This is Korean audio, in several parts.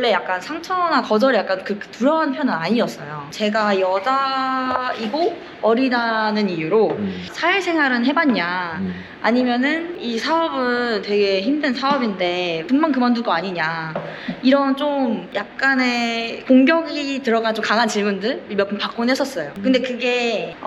원래 약간 상처나 거절이 약간 그렇게 두려운 편은 아니었어요. 제가 여자이고 어리다는 이유로 사회생활은 해봤냐, 아니면은 이 사업은 되게 힘든 사업인데 금방 그만둘 거 아니냐, 이런 좀 약간의 공격이 들어간 좀 강한 질문들 몇 번 받곤 했었어요. 근데 그게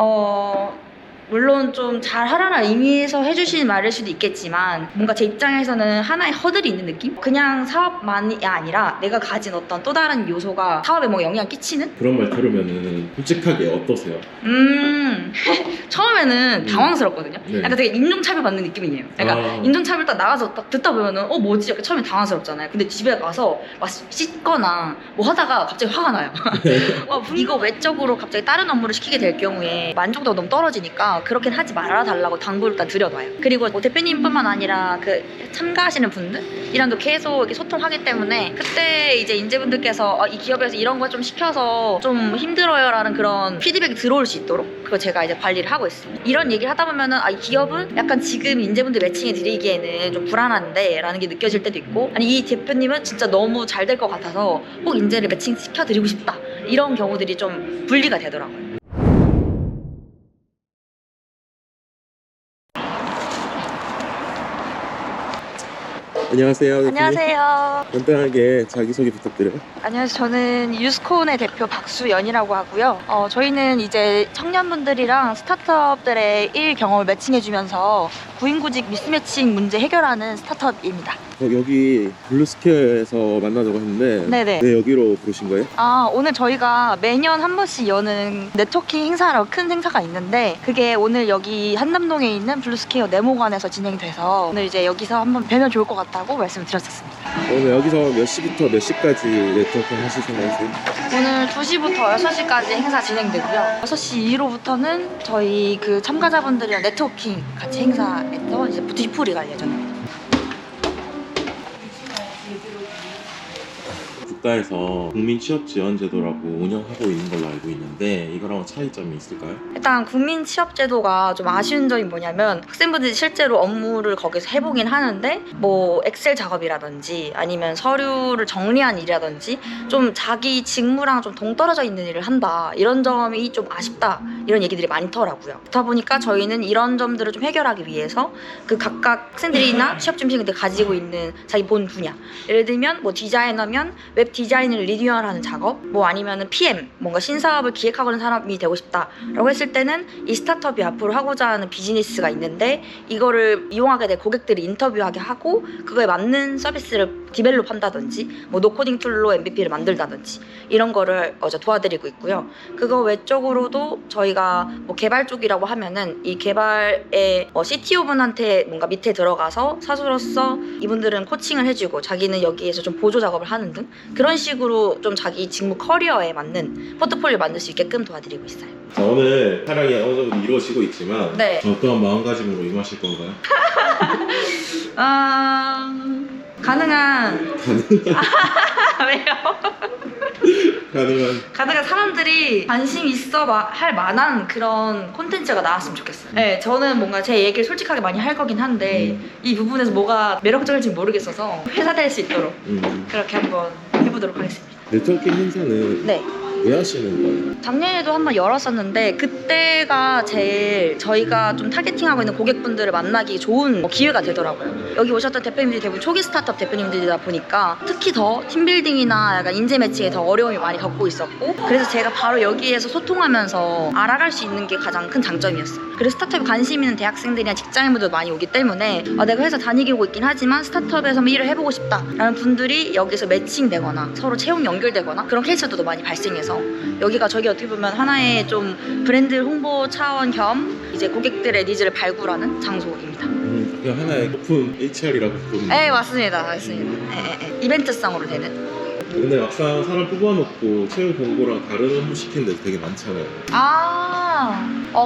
물론 좀 잘하라는 의미에서 해주시는 말일 수도 있겠지만, 뭔가 제 입장에서는 하나의 허들이 있는 느낌? 그냥 사업만이 아니라 내가 가진 어떤 또 다른 요소가 사업에 뭐 영향 끼치는? 그런 말 들으면은 솔직하게 어떠세요? 처음에는 당황스럽거든요. 네. 약간 되게 인종차별 받는 느낌이에요. 그러니까 인종차별 딱 나가서 딱 듣다 보면은 뭐지? 약간 처음에 당황스럽잖아요. 근데 집에 가서 막 씻거나 뭐 하다가 갑자기 화가 나요. 이거 외적으로 갑자기 다른 업무를 시키게 될 경우에 만족도가 너무 떨어지니까 그렇게 하지 말아달라고 당부를 일단 드려놔요. 그리고 뭐 대표님뿐만 아니라 그 참가하시는 분들이랑도 계속 이렇게 소통하기 때문에, 그때 이제 인재분들께서 이 기업에서 이런 거 좀 시켜서 좀 힘들어요 라는 그런 피드백이 들어올 수 있도록 그거 제가 이제 관리를 하고 있어요. 이런 얘기를 하다 보면은 이 기업은 약간 지금 인재분들 매칭해 드리기에는 좀 불안한데 라는 게 느껴질 때도 있고, 아니 이 대표님은 진짜 너무 잘 될 것 같아서 꼭 인재를 매칭 시켜드리고 싶다, 이런 경우들이 좀 분리가 되더라고요. 안녕하세요. 안녕하세요. 간단하게 자기소개 부탁드려요. 안녕하세요. 저는 유스콘의 대표 박수연이라고 하고요. 저희는 이제 청년분들이랑 스타트업들의 일 경험을 매칭해주면서 구인구직 미스매칭 문제 해결하는 스타트업입니다. 여기 블루스퀘어에서 만나자고 했는데 네네. 왜 여기로 부르신 거예요? 오늘 저희가 매년 한 번씩 여는 네트워킹 행사라고 큰 행사가 있는데, 그게 오늘 여기 한남동에 있는 블루스퀘어 네모관에서 진행이 돼서 오늘 이제 여기서 한번 뵈면 좋을 것 같다고 말씀을 드렸었습니다. 오늘 여기서 몇 시부터 몇 시까지 네트워킹 하실 생각이세요? 오늘 2시부터 6시까지 행사 진행되고요. 6시 이후로부터는 저희 그 참가자분들이랑 네트워킹 같이 행사에서 이제 뒤풀이 갈 예정입니다. 국가에서 국민취업지원제도라고 운영하고 있는 걸로 알고 있는데 이거랑 차이점이 있을까요? 일단 국민취업제도가 좀 아쉬운 점이 뭐냐면, 학생분들이 실제로 업무를 거기서 해보긴 하는데 뭐 엑셀 작업이라든지 아니면 서류를 정리한 일이라든지 좀 자기 직무랑 좀 동떨어져 있는 일을 한다, 이런 점이 좀 아쉽다, 이런 얘기들이 많더라고요. 그렇다 보니까 저희는 이런 점들을 좀 해결하기 위해서 그 각각 학생들이나 취업준비생들이 가지고 있는 자기 본 분야, 예를 들면 뭐 디자이너면 웹 디자인을 리뉴얼하는 작업, 뭐 아니면은 PM, 뭔가 신사업을 기획하고는 사람이 되고 싶다라고 했을 때는 이 스타트업이 앞으로 하고자 하는 비즈니스가 있는데, 이거를 이용하게 될 고객들이 인터뷰하게 하고 그거에 맞는 서비스를 디벨롭 한다든지 뭐 노코딩 툴로 MVP를 만들다든지 이런 거를 도와드리고 있고요. 그거 외적으로도 저희가 뭐 개발 쪽이라고 하면은 이 개발에 CTO 분한테 뭔가 밑에 들어가서 사수로서 이분들은 코칭을 해주고 자기는 여기에서 좀 보조 작업을 하는 등, 그런 식으로 좀 자기 직무 커리어에 맞는 포트폴리오 만들 수 있게끔 도와드리고 있어요. 자, 오늘 촬영이 어느 정도 이루어지고 있지만 네. 어떠한 마음가짐으로 임하실 건가요? 가능한 왜요? 가능한 사람들이 관심 있어 할 만한 그런 콘텐츠가 나왔으면 좋겠어요. 네, 저는 뭔가 제 얘기를 솔직하게 많이 할 거긴 한데 이 부분에서 뭐가 매력적일지 모르겠어서 회사될 수 있도록 그렇게 한번 해보도록 하겠습니다. 네트워킹 행사는 네. 왜 하시는 거예요? 작년에도 한번 열었었는데 그때가 제일 저희가 좀 타겟팅하고 있는 고객분들을 만나기 좋은 기회가 되더라고요. 여기 오셨던 대표님들이 대부분 초기 스타트업 대표님들이다 보니까 특히 더 팀빌딩이나 약간 인재 매칭에 더 어려움이 많이 겪고 있었고, 그래서 제가 바로 여기에서 소통하면서 알아갈 수 있는 게 가장 큰 장점이었어요. 그리고 스타트업에 관심 있는 대학생들이나 직장인분들 많이 오기 때문에 내가 회사 다니고 있긴 하지만 스타트업에서 일을 해보고 싶다라는 분들이 여기서 매칭되거나 서로 채용 연결되거나 그런 케이스도 많이 발생해서 여기가 저기 어떻게 보면 하나의 좀 브랜드 홍보 차원 겸 이제 고객들의 니즈를 발굴하는 장소입니다. 그냥 하나의 오픈 HR이라고 부르는. 네, 맞습니다. 이벤트성으로 되는. 근데 막상 사람 뽑아놓고 채용 공고랑 다른 업무 시키는 데도 되게 많잖아요.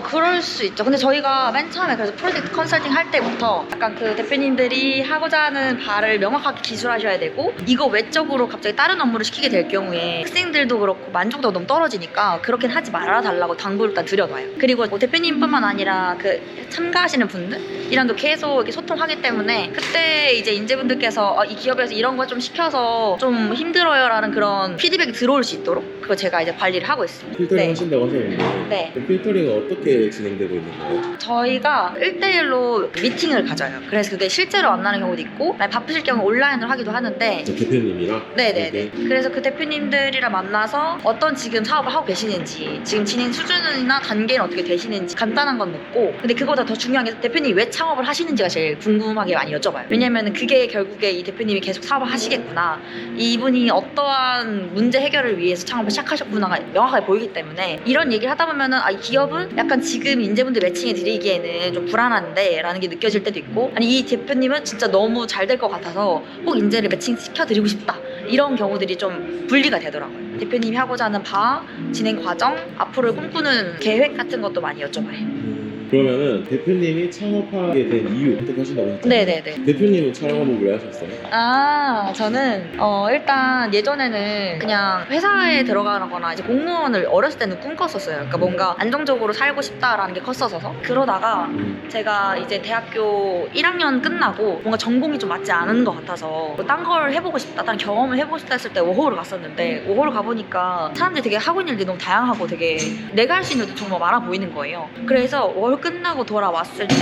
그럴 수 있죠. 근데 저희가 맨 처음에 그래서 프로젝트 컨설팅 할 때부터 약간 그 대표님들이 하고자 하는 바를 명확하게 기술하셔야 되고 이거 외적으로 갑자기 다른 업무를 시키게 될 경우에 학생들도 그렇고 만족도가 너무 떨어지니까 그렇게는 하지 말아달라고 당부를 일단 드려놔요. 그리고 뭐 대표님뿐만 아니라 그 참가하시는 분들이랑도 계속 이렇게 소통하기 때문에 그때 이제 인재분들께서 이 기업에서 이런 거 좀 시켜서 좀 힘들어요 라는 그런 피드백이 들어올 수 있도록 그거 제가 이제 관리를 하고 있습니다. 필터링 네. 하신다고 하셨는데 네. 그 필터링은 어떻게 진행되고 있는 거예요? 저희가 1대1로 미팅을 가져요. 그래서 그게 실제로 만나는 경우도 있고 바쁘실 경우 온라인으로 하기도 하는데 저 대표님이랑? 네네네. 그래서 그 대표님들이랑 만나서 어떤 지금 사업을 하고 계시는지 지금 진행 수준이나 단계는 어떻게 되시는지 간단한 건 묻고 근데 그거보다 더 중요한 게 대표님이 왜 창업을 하시는지가 제일 궁금하게 많이 여쭤봐요. 왜냐면 그게 결국에 이 대표님이 계속 사업을 하시겠구나 이분이 어떠한 문제 해결을 위해서 창업을 시작하셨구나가 명확하게 보이기 때문에 이런 얘기를 하다 보면은 이 기업은 약간 지금 인재분들 매칭해 드리기에는 좀 불안한데 라는 게 느껴질 때도 있고 아니 이 대표님은 진짜 너무 잘 될 것 같아서 꼭 인재를 매칭시켜 드리고 싶다 이런 경우들이 좀 분리가 되더라고요. 대표님이 하고자 하는 바, 진행 과정, 앞으로 꿈꾸는 계획 같은 것도 많이 여쭤봐요. 그러면은 대표님이 창업하게 된 이유 어떻게 하신다고 했잖아요. 네네네. 대표님은 창업을 왜 하셨어요? 저는 일단 예전에는 그냥 회사에 들어가거나 이제 공무원을 어렸을 때는 꿈꿨었어요. 그러니까 뭔가 안정적으로 살고 싶다라는 게 컸어서 그러다가 제가 이제 대학교 1학년 끝나고 뭔가 전공이 좀 맞지 않은 것 같아서 딴 걸 해보고 싶다, 다른 경험을 해보고 싶다 했을 때 워홀을 갔었는데 워홀을 가보니까 사람들이 되게 하고 있는 일이 너무 다양하고 되게 내가 할 수 있는 일도 정말 많아 보이는 거예요. 그래서 월 끝나고 돌아왔을 때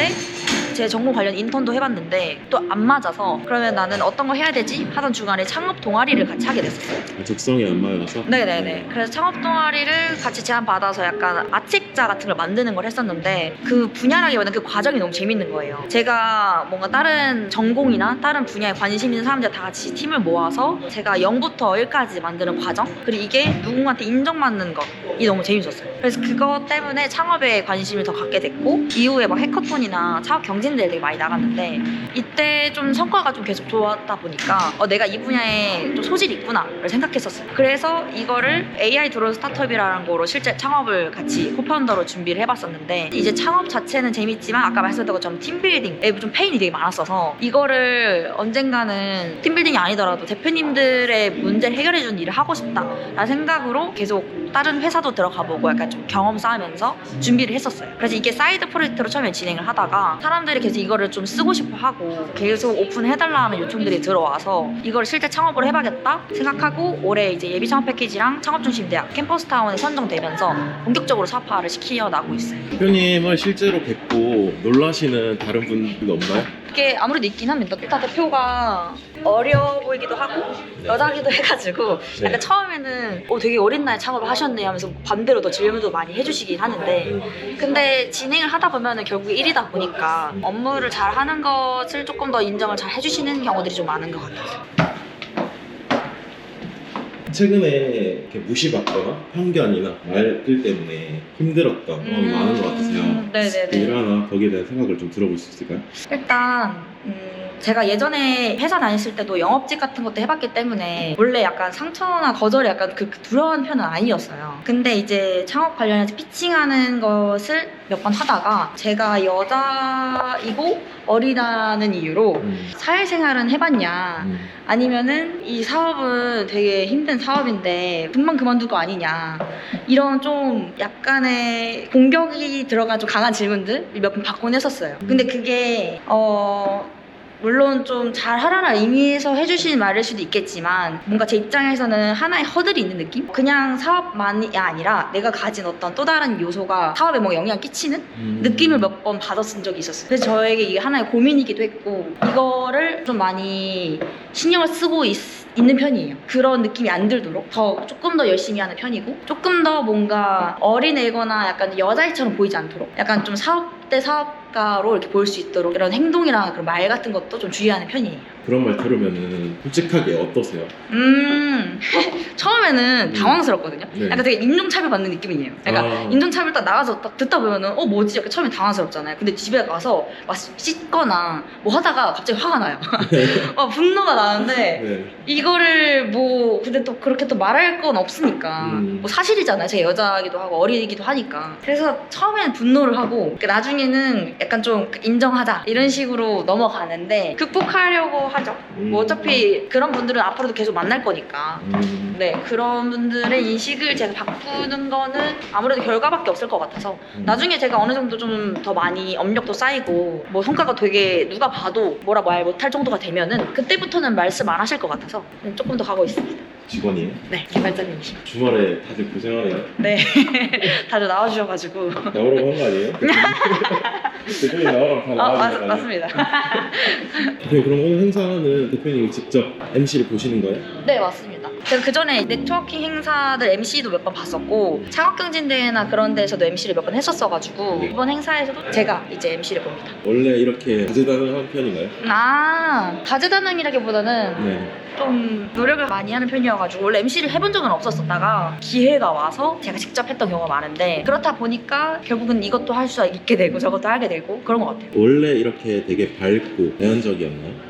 제 전공 관련 인턴도 해봤는데 또 안 맞아서 그러면 나는 어떤 거 해야 되지? 하던 중간에 창업 동아리를 같이 하게 됐었어요. 적성이 안 맞아서? 네네네. 그래서 창업 동아리를 같이 제안받아서 약간 아책자 같은 걸 만드는 걸 했었는데 그 분야라기보다는 그 과정이 너무 재밌는 거예요. 제가 뭔가 다른 전공이나 다른 분야에 관심 있는 사람들 다 같이 팀을 모아서 제가 0부터 1까지 만드는 과정 그리고 이게 누군가한테 인정받는 것이 너무 재밌었어요. 그래서 그것 때문에 창업에 관심을 더 갖게 됐고 이후에 막 해커톤이나 창업 경진대회 되게 많이 나갔는데 이때 좀 성과가 좀 계속 좋았다 보니까 내가 이 분야에 좀 소질이 있구나를 생각했었어요. 그래서 이거를 AI 드론 스타트업이라는 거로 실제 창업을 같이 코파운더로 준비를 해봤었는데 이제 창업 자체는 재밌지만 아까 말씀드린 것처럼 팀빌딩에 좀 페인이 되게 많았어서 이거를 언젠가는 팀빌딩이 아니더라도 대표님들의 문제를 해결해주는 일을 하고 싶다라는 생각으로 계속 다른 회사도 들어가보고 약간 좀 경험 쌓으면서 준비를 했었어요. 그래서 이게 사이드 프로젝트로 처음에 진행을 하다가 사람들이 계속 이거를 좀 쓰고 싶어 하고 계속 오픈해달라는 요청들이 들어와서 이걸 실제 창업을 해봐야겠다 생각하고 올해 이제 예비 창업 패키지랑 창업중심대학 캠퍼스타운에 선정되면서 본격적으로 사업화를 시켜나가고 있어요. 대표님을 실제로 뵙고 놀라시는 다른 분도 없나요? 그게 아무래도 있긴 합니다. 일단 대표가 어려 보이기도 하고 여자기도 해가지고 약간 처음에는 되게 어린 나이에 창업을 하셨네 하면서 반대로 더 질문도 많이 해주시긴 하는데 근데 진행을 하다 보면은 결국에 일이다 보니까 업무를 잘 하는 것을 조금 더 인정을 잘 해주시는 경우들이 좀 많은 것 같아요. 최근에 이렇게 무시받거나 편견이나 말들 때문에 힘들었던 경험이 많은 것 같으세요. 네네네. 일하나 거기에 대한 생각을 좀 들어볼 수 있을까요? 일단 제가 예전에 회사 다녔을 때도 영업직 같은 것도 해봤기 때문에 원래 약간 상처나 거절이 약간 그 두려운 편은 아니었어요. 근데 이제 창업 관련해서 피칭하는 것을 몇 번 하다가 제가 여자이고 어리다는 이유로 사회생활은 해봤냐 아니면은 이 사업은 되게 힘든 사업인데 금방 그만둘 거 아니냐 이런 좀 약간의 공격이 들어간 좀 강한 질문들 몇 번 받곤 했었어요. 근데 그게 물론 좀 잘하라는 의미에서 해주시는 말일 수도 있겠지만 뭔가 제 입장에서는 하나의 허들이 있는 느낌? 그냥 사업만이 아니라 내가 가진 어떤 또 다른 요소가 사업에 뭐 영향을 끼치는 느낌을 몇 번 받았은 적이 있었어요. 그래서 저에게 이게 하나의 고민이기도 했고 이거를 좀 많이 신경을 쓰고 있는 편이에요. 그런 느낌이 안 들도록 조금 더 열심히 하는 편이고 조금 더 뭔가 어린애거나 약간 여자애처럼 보이지 않도록 약간 좀 사업가로 이렇게 보일 수 있도록 이런 행동이랑 그런 말 같은 것도 좀 주의하는 편이에요. 그런 말 들으면은 솔직하게 어떠세요? 처음에는 당황스럽거든요. 네. 약간 되게 인종차별 받는 느낌이에요. 그러니까 인종차별 딱 나가서 딱 듣다 보면은 뭐지? 약간 처음에 당황스럽잖아요. 근데 집에 가서 막 씻거나 뭐 하다가 갑자기 화가 나요. 막 분노가 나는데 네. 이거를 뭐 근데 또 그렇게 또 말할 건 없으니까 뭐 사실이잖아요. 제가 여자이기도 하고 어리기도 하니까. 그래서 처음에는 분노를 하고 나중에는 약간 좀 인정하자 이런 식으로 넘어가는데 극복하려고 하죠. 뭐 어차피 그런 분들은 앞으로도 계속 만날 거니까. 네, 그런 분들의 인식을 제가 바꾸는 거는 아무래도 결과밖에 없을 것 같아서 나중에 제가 어느 정도 좀 더 많이 업력도 쌓이고 뭐 성과가 되게 누가 봐도 뭐라 말 못할 정도가 되면은 그때부터는 말씀 안 하실 것 같아서 조금 더 가고 있습니다. 직원이에요? 네, 개발자님. 주말에 다들 고생하네요. 네, 다들 나와주셔가지고. 나오라고 한 거 아니에요? 대표님 나오라고 다 나와주는 거 아니에요? 맞습니다. 대표님 그럼 오늘 행사는 대표님이 직접 MC를 보시는 거예요? 네, 맞습니다. 제가 그 전에 네트워킹 행사들 MC도 몇 번 봤었고 창업경진대회나 그런 데서도 MC를 몇 번 했었어가지고 이번 행사에서도 제가 이제 MC를 봅니다. 원래 이렇게 다재다능한 편인가요? 다재다능이라기보다는 네. 좀 노력을 많이 하는 편이어가지고 원래 MC를 해본 적은 없었다가 기회가 와서 제가 직접 했던 경우가 많은데 그렇다 보니까 결국은 이것도 할 수 있게 되고 저것도 하게 되고 그런 것 같아요. 원래 이렇게 되게 밝고 대안적이었나요?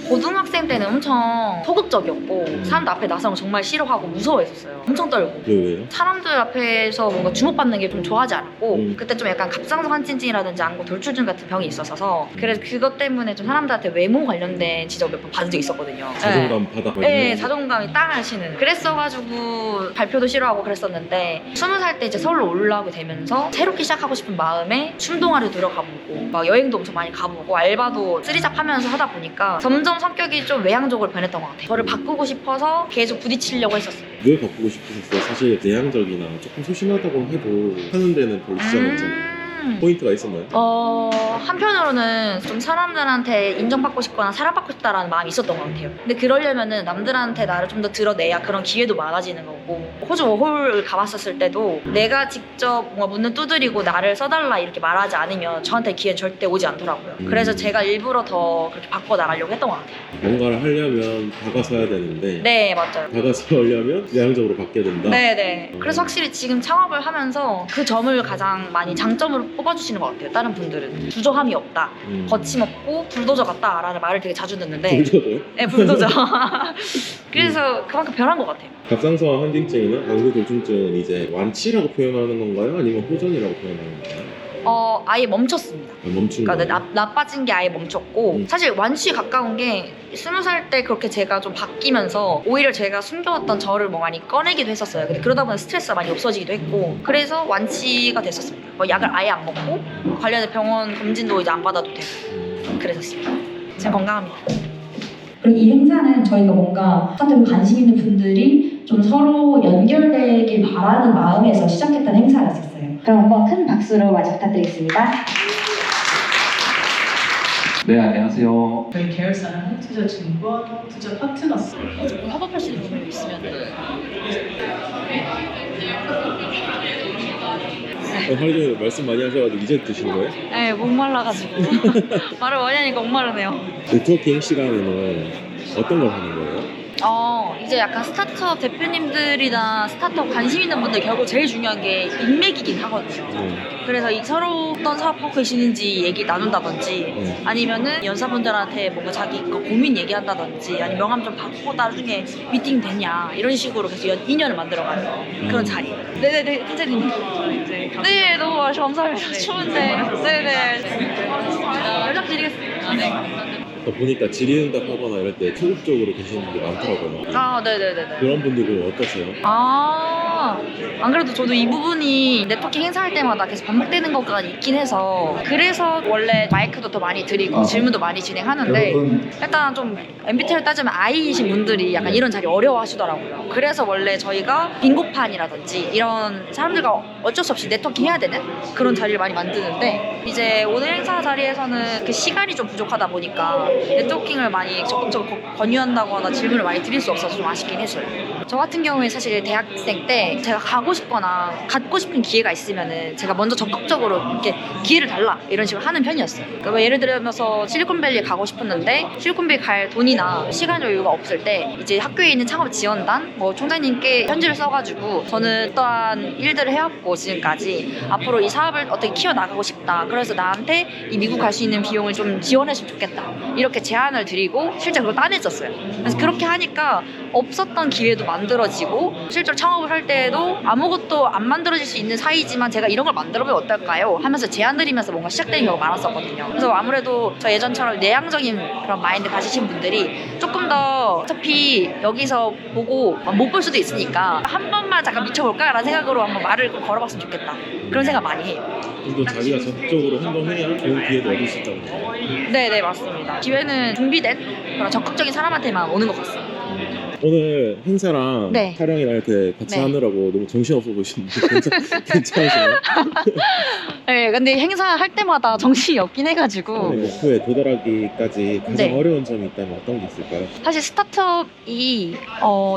고등학생 때는 엄청 소극적이었고 사람들 앞에 나서는 거 정말 싫어하고 무서워했었어요. 엄청 떨고 왜요? 사람들 앞에서 뭔가 주목받는 게 좀 좋아하지 않았고 그때 좀 약간 갑상선환진증이라든지 안구 돌출증 같은 병이 있었어서 그래서 그것 때문에 좀 사람들한테 외모 관련된 지적을 몇 번 받은 적이 있었거든요. 자존감 바닥 네, 자존감이 땅하시는. 그랬어가지고 발표도 싫어하고 그랬었는데 20살 때 이제 서울로 올라오게 되면서 새롭게 시작하고 싶은 마음에 춤동아리 들어가보고 막 여행도 엄청 많이 가보고 알바도 쓰리잡 하면서 하다 보니까 점점 성격이 좀 외향적으로 변했던 것 같아요. 저를 바꾸고 싶어서 계속 부딪히려고 했었어요. 왜 바꾸고 싶으셨어요? 사실 내향적이나 조금 소심하다고 해도 하는 데는 별 지장 없잖아요. 포인트가 있었나요? 한편으로는 좀 사람들한테 인정받고 싶거나 사랑받고 싶다라는 마음이 있었던 것 같아요. 근데 그러려면은 남들한테 나를 좀 더 드러내야 그런 기회도 많아지는 거고 호주 워홀을 가봤었을 때도 내가 직접 뭔가 문을 두드리고 나를 써달라 이렇게 말하지 않으면 저한테 기회는 절대 오지 않더라고요. 그래서 제가 일부러 더 그렇게 바꿔나가려고 했던 것 같아요. 뭔가를 하려면 다가서야 되는데 네, 맞아요. 다가서려면 내향적으로 바뀌어야 된다? 네네. 그래서 확실히 지금 창업을 하면서 그 점을 가장 많이 장점으로 뽑아주시는 것 같아요. 다른 분들은 주저함이 없다, 거침없고 불도저 같다라는 말을 되게 자주 듣는데 불도저요? 네, 불도저. 그래서 그만큼 변한 것 같아요. 갑상선 환진증이나 안구 돌출증은 이제 완치라고 표현하는 건가요? 아니면 호전이라고 표현하는 건가요? 아예 멈췄습니다. 멈춘 그러니까 거예요? 나빠진 게 아예 멈췄고 사실 완치에 가까운 게 20살 때 그렇게 제가 좀 바뀌면서 오히려 제가 숨겨왔던 저를 뭐 많이 꺼내기도 했었어요. 근데 그러다 보니 스트레스가 많이 없어지기도 했고 그래서 완치가 됐었습니다. 뭐 약을 아예 안 먹고 관련된 병원 검진도 이제 안 받아도 되고 그랬었습니다. 지금 건강합니다. 그리고 이 행사는 저희가 뭔가 다들 관심 있는 분들이 좀 서로 연결되길 바라는 마음에서 시작했던 행사였었어요. 그럼 한번 큰 박수로 맞이 부탁드리겠습니다. 네, 안녕하세요. 저희 계열사는 한투자증권 투자 파트너스. 협업할 수 있는 부분이 있으면 하루 종일 말씀 많이 하셔가지고 이제 드시는 거예요? 네, 목말라가지고 말을 많이 하니까 목마르네요. 네트워킹 시간에는 어떤 걸 하는 거예요? 이제 약간 스타트업 대표님들이나 스타트업 관심 있는 분들 결국 제일 중요한 게 인맥이긴 하거든요. 그래서 서로 어떤 사업하고 계시는지 얘기 나눈다든지 아니면은 연사분들한테 뭔가 자기 거 고민 얘기한다든지 아니면 명함 좀 받고 나중에 미팅 되냐 이런 식으로 계속 인연을 만들어가는 그런 자리. 네네네, 선생님. 네, 너무 감사합니다. 추운데. 네네. 연락드리겠습니다. 네. 보니까 질의응답 하거나 이럴 때 적극적으로 계시는 분들 많더라고요. 네네네네. 그런 분들은 어떠세요? 안 그래도 저도 이 부분이 네트워킹 행사할 때마다 계속 반복되는 것가 있긴 해서 그래서 원래 마이크도 더 많이 드리고 질문도 많이 진행하는데 일단 좀 MBTI를 따지면 I이신 분들이 약간 이런 자리 어려워하시더라고요. 그래서 원래 저희가 빙고판이라든지 이런 사람들과 어쩔 수 없이 네트워킹 해야 되는 그런 자리를 많이 만드는데 이제 오늘 행사 자리에서는 그 시간이 좀 부족하다 보니까 네트워킹을 많이 적극적으로 권유한다거나 질문을 많이 드릴 수 없어서 좀 아쉽긴 했어요. 저 같은 경우에 사실 대학생 때 게 제가 가고 싶거나 갖고 싶은 기회가 있으면은 제가 먼저 적극적으로 이렇게 기회를 달라 이런 식으로 하는 편이었어요. 그러니까 예를 들면서 실리콘밸리에 가고 싶었는데 실리콘밸리 갈 돈이나 시간 여유가 없을 때 이제 학교에 있는 창업 지원단 뭐 총장님께 편지를 써가지고 저는 어떠한 일들을 해왔고 지금까지 앞으로 이 사업을 어떻게 키워나가고 싶다. 그래서 나한테 이 미국 갈 수 있는 비용을 좀 지원했으면 좋겠다. 이렇게 제안을 드리고 실제 그걸 따냈었어요. 그래서 그렇게 하니까 없었던 기회도 만들어지고 실제로 창업을 할 때에도 아무것도 안 만들어질 수 있는 사이지만 제가 이런 걸 만들어보면 어떨까요? 하면서 제안 드리면서 뭔가 시작되는 경우가 많았었거든요. 그래서 아무래도 저 예전처럼 내향적인 그런 마인드 가지신 분들이 조금 더 어차피 여기서 보고 못 볼 수도 있으니까 한 번만 잠깐 미쳐볼까라는 생각으로 한번 말을 걸어봤으면 좋겠다. 그런 생각 많이 해요. 좀 더 자기가 적극적으로 행동해야 좋은 기회도 얻을 수 있다고 생각해요. 네, 맞습니다. 기회는 준비된 그런 적극적인 사람한테만 오는 것 같습니다. 오늘 행사랑 네. 촬영이랑 이렇게 같이 네. 하느라고 너무 정신없어 보이시는데 괜찮으신가요? 네, 근데 행사할 때마다 정신이 없긴 해가지고 목표에 도달하기까지 가장 네. 어려운 점이 있다면 어떤 게 있을까요? 사실 스타트업이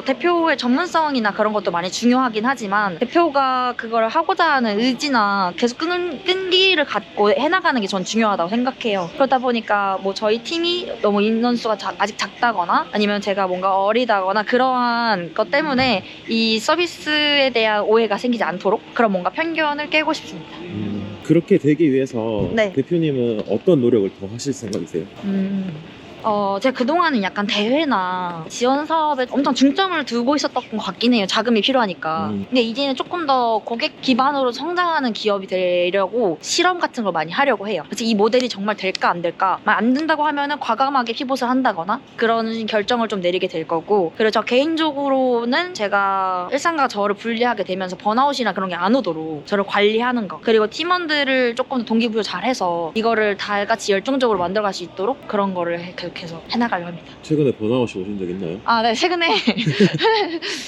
대표의 전문성이나 그런 것도 많이 중요하긴 하지만 대표가 그걸 하고자 하는 의지나 계속 끈기를 갖고 해나가는 게 전 중요하다고 생각해요. 그러다 보니까 뭐 저희 팀이 너무 인원수가 아직 작다거나 아니면 제가 뭔가 어리다거나 그러한 것 때문에 이 서비스에 대한 오해가 생기지 않도록 그런 뭔가 편견을 깨고 싶습니다. 그렇게 되기 위해서 네. 대표님은 어떤 노력을 더 하실 생각이세요? 제가 그동안은 약간 대회나 지원 사업에 엄청 중점을 두고 있었던 것 같긴 해요. 자금이 필요하니까. 근데 이제는 조금 더 고객 기반으로 성장하는 기업이 되려고 실험 같은 걸 많이 하려고 해요. 그래서 이 모델이 정말 될까 안 될까? 안 된다고 하면은 과감하게 피봇을 한다거나 그런 결정을 좀 내리게 될 거고. 그리고 저 개인적으로는 제가 일상과 저를 분리하게 되면서 번아웃이나 그런 게 안 오도록 저를 관리하는 거. 그리고 팀원들을 조금 더 동기부여 잘해서 이거를 다 같이 열정적으로 만들어갈 수 있도록 그런 거를 계속 해나가려 합니다. 최근에 번아웃이 오신 적 있나요? 네, 최근에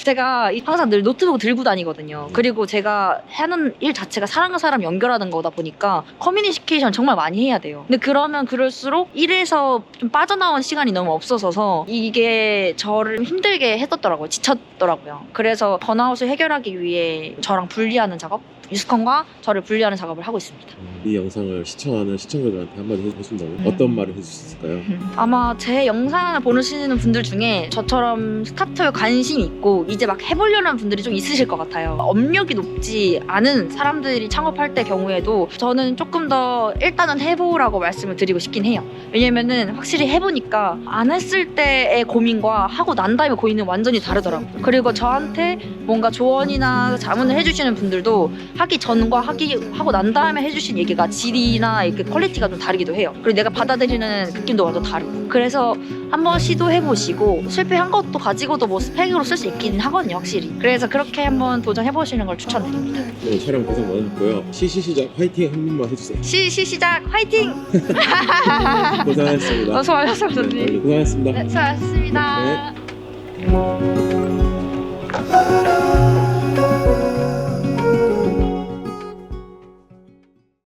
제가 항상 늘 노트북 들고 다니거든요. 그리고 제가 하는 일 자체가 사람과 사람 연결하는 거다 보니까 커뮤니케이션 정말 많이 해야 돼요. 근데 그러면 그럴수록 일에서 좀 빠져나온 시간이 너무 없어서 이게 저를 힘들게 했었더라고요. 지쳤더라고요. 그래서 번아웃을 해결하기 위해 저랑 분리하는 작업, 유스컨과 저를 분리하는 작업을 하고 있습니다. 이 영상을 시청하는 시청자들한테 한마디 해준다면 어떤 말을 해줄 수 있을까요? 아마 제 영상을 보시는 분들 중에 저처럼 스타트업에 관심이 있고 이제 막 해보려는 분들이 좀 있으실 것 같아요. 업력이 높지 않은 사람들이 창업할 때 경우에도 저는 조금 더 일단은 해보라고 말씀을 드리고 싶긴 해요. 왜냐면은 확실히 해보니까 안 했을 때의 고민과 하고 난 다음에 고민은 완전히 다르더라고요. 그리고 저한테 뭔가 조언이나 자문을 해주시는 분들도 하기 전과 하고 난 다음에 해주신 얘기가 질이나 이렇게 퀄리티가 좀 다르기도 해요. 그리고 내가 받아들이는 느낌도 완전 다르고. 그래서 한번 시도해보시고 실패한 것도 가지고도 뭐 스펙으로 쓸 수 있긴 하거든요, 확실히. 그래서 그렇게 한번 도전해보시는 걸 추천드립니다. 오늘 촬영 고생 많으셨고요. 시작 화이팅 한 번만 해주세요. 시작 화이팅! 고생하셨습니다. 수고하셨습니다. 네, 고생하셨습니다. 네, 수고하셨습니다. 네.